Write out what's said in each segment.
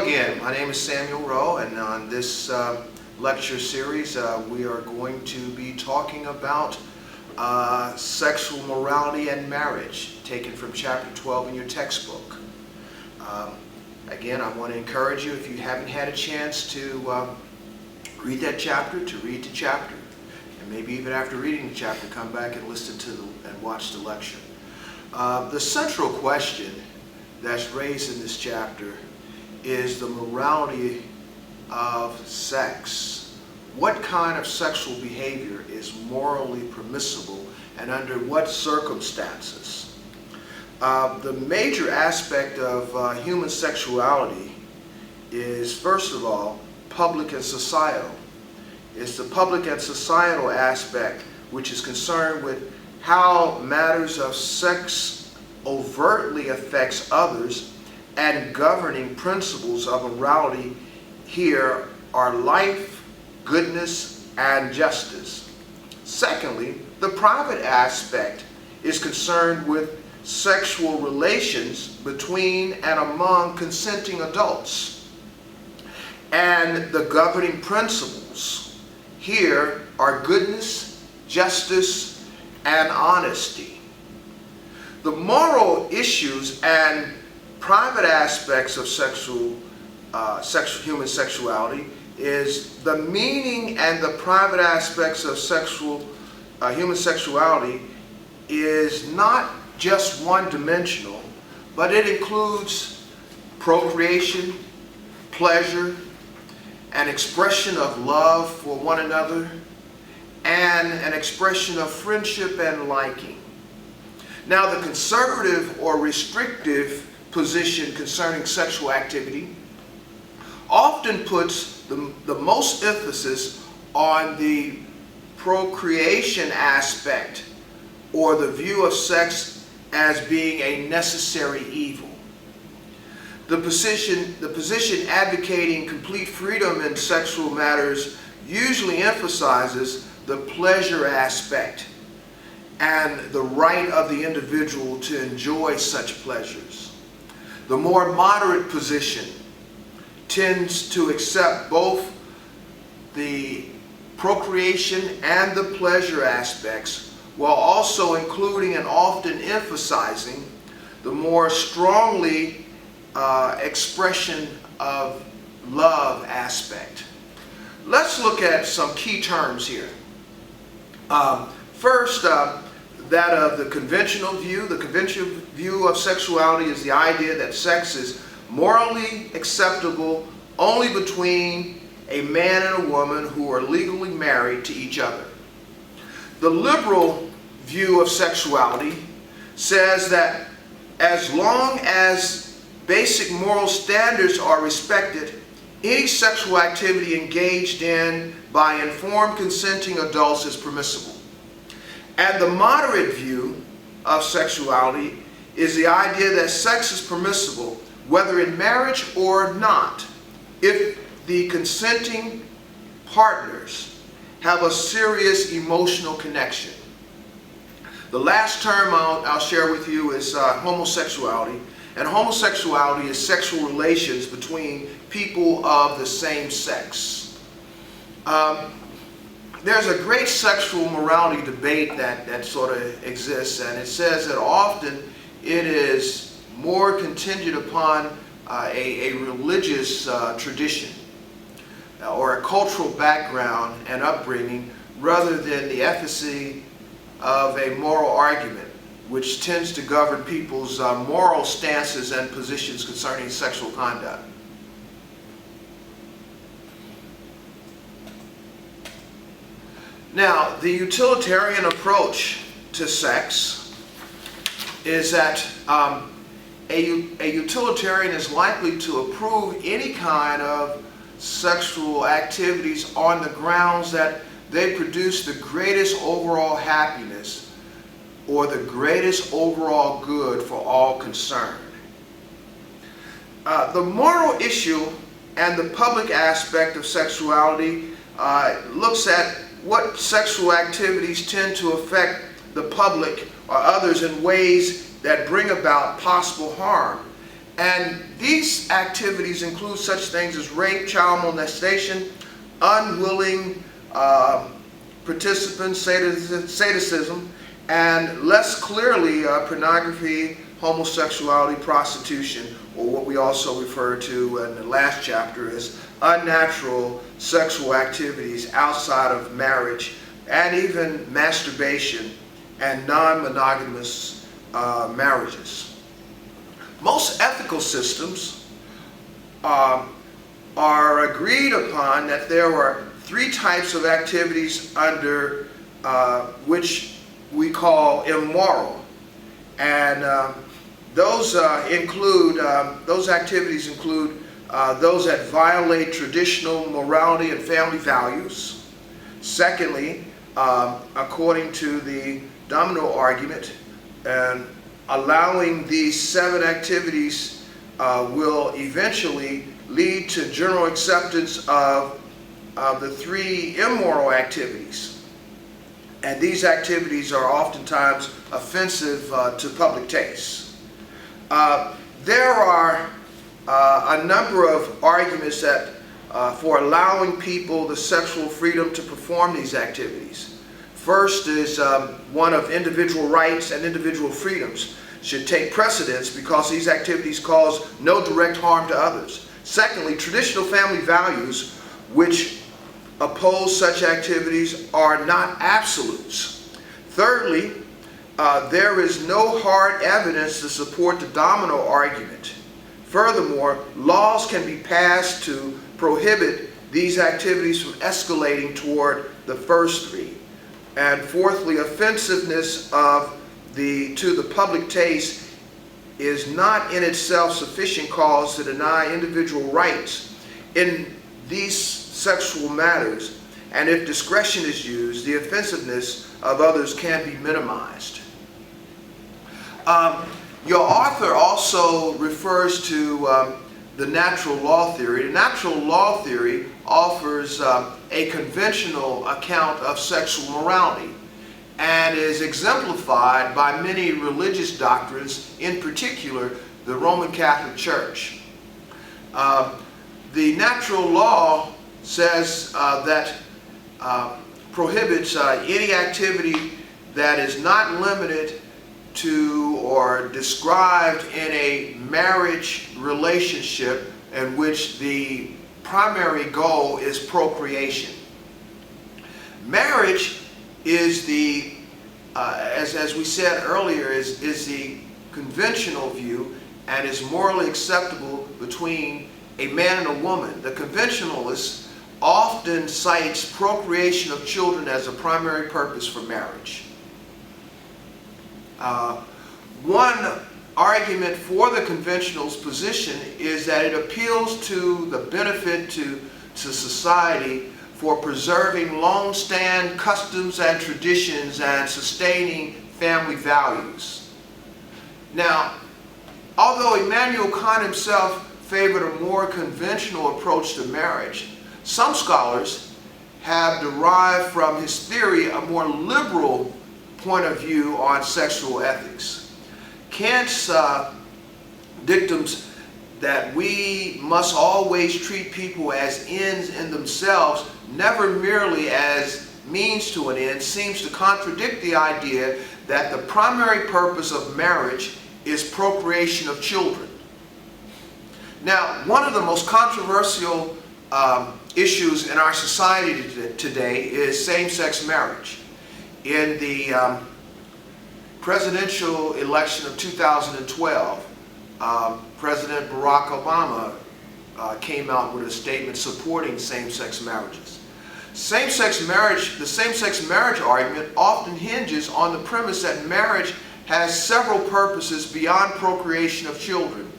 again. My name is Samuel Rowe, and on this lecture series we are going to be talking about sexual morality and marriage, taken from chapter 12 in your textbook. Again, I want to encourage you, if you haven't had a chance to read that chapter, to read the chapter, and maybe even after reading the chapter, come back and listen to and watch the lecture. The central question that's raised in this chapter is the morality of sex. What kind of sexual behavior is morally permissible and under what circumstances? The major aspect of human sexuality is, first of all, public and societal. It's the public and societal aspect which is concerned with how matters of sex overtly affects others, and governing principles of morality here are life, goodness, and justice. Secondly, the private aspect is concerned with sexual relations between and among consenting adults. And the governing principles here are goodness, justice, and honesty. The moral issues and private aspects of human sexuality is the meaning, and the private aspects of human sexuality is not just one-dimensional, but it includes procreation, pleasure, an expression of love for one another, and an expression of friendship and liking. Now, the conservative or restrictive position concerning sexual activity often puts the most emphasis on the procreation aspect, or the view of sex as being a necessary evil. The position advocating complete freedom in sexual matters usually emphasizes the pleasure aspect and the right of the individual to enjoy such pleasures. The more moderate position tends to accept both the procreation and the pleasure aspects, while also including and often emphasizing the more strongly expression of love aspect. Let's look at some key terms here. First, that of the conventional view. The conventional view of sexuality is the idea that sex is morally acceptable only between a man and a woman who are legally married to each other. The liberal view of sexuality says that as long as basic moral standards are respected, any sexual activity engaged in by informed consenting adults is permissible. And the moderate view of sexuality is the idea that sex is permissible whether in marriage or not, if the consenting partners have a serious emotional connection. The last term I'll share with you is homosexuality. And homosexuality is sexual relations between people of the same sex. There's a great sexual morality debate that sort of exists, and it says that often it is more contingent upon a religious tradition or a cultural background and upbringing, rather than the efficacy of a moral argument, which tends to govern people's moral stances and positions concerning sexual conduct. Now, the utilitarian approach to sex is that a utilitarian is likely to approve any kind of sexual activities on the grounds that they produce the greatest overall happiness or the greatest overall good for all concerned. The moral issue and the public aspect of sexuality looks at what sexual activities tend to affect the public or others in ways that bring about possible harm. And these activities include such things as rape, child molestation, unwilling participants, sadism, and less clearly pornography, homosexuality, prostitution, or what we also refer to in the last chapter as unnatural sexual activities outside of marriage, and even masturbation and non-monogamous marriages. Most ethical systems are agreed upon that there are three types of activities under which we call immoral, and those activities include those that violate traditional morality and family values. Secondly, according to the domino argument, and allowing these 7 activities will eventually lead to general acceptance of the 3 immoral activities. And these activities are oftentimes offensive to public taste. There are a number of arguments that for allowing people the sexual freedom to perform these activities. First is one of individual rights and individual freedoms should take precedence because these activities cause no direct harm to others. Secondly, traditional family values, which oppose such activities, are not absolutes. Thirdly, there is no hard evidence to support the domino argument. Furthermore, laws can be passed to prohibit these activities from escalating toward the first 3. And fourthly, offensiveness to the public taste is not in itself sufficient cause to deny individual rights in these sexual matters, and if discretion is used, the offensiveness of others can be minimized. Your author also refers to the natural law theory. The natural law theory offers a conventional account of sexual morality and is exemplified by many religious doctrines, in particular the Roman Catholic Church. The natural law says that prohibits any activity that is not limited to or described in a marriage relationship in which the primary goal is procreation. Marriage is the, as we said earlier, is the conventional view and is morally acceptable between a man and a woman. The conventionalist often cites procreation of children as a primary purpose for marriage. One argument for the conventional's position is that it appeals to the benefit to society for preserving long-standing customs and traditions and sustaining family values. Now, although Immanuel Kant himself favored a more conventional approach to marriage, some scholars have derived from his theory a more liberal point of view on sexual ethics. Kant's dictums that we must always treat people as ends in themselves, never merely as means to an end, seems to contradict the idea that the primary purpose of marriage is procreation of children. Now, one of the most controversial issues in our society today is same-sex marriage. In the presidential election of 2012, President Barack Obama came out with a statement supporting same-sex marriages. Same-sex marriage, the same-sex marriage argument often hinges on the premise that marriage has several purposes beyond procreation of children,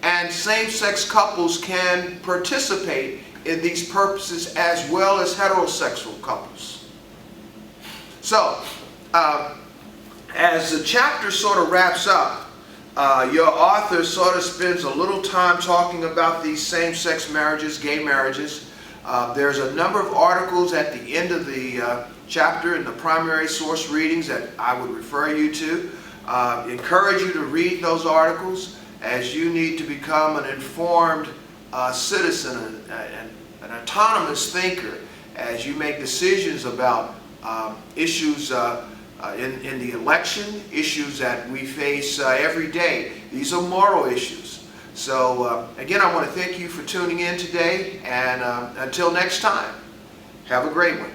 and same-sex couples can participate in these purposes as well as heterosexual couples. So, as the chapter sort of wraps up, your author sort of spends a little time talking about these same-sex marriages, gay marriages. There's a number of articles at the end of the chapter in the primary source readings that I would refer you to. Encourage you to read those articles as you need to become an informed citizen, an autonomous thinker, as you make decisions about issues in the election, issues that we face every day. These are moral issues. So again, I want to thank you for tuning in today, and until next time, have a great one.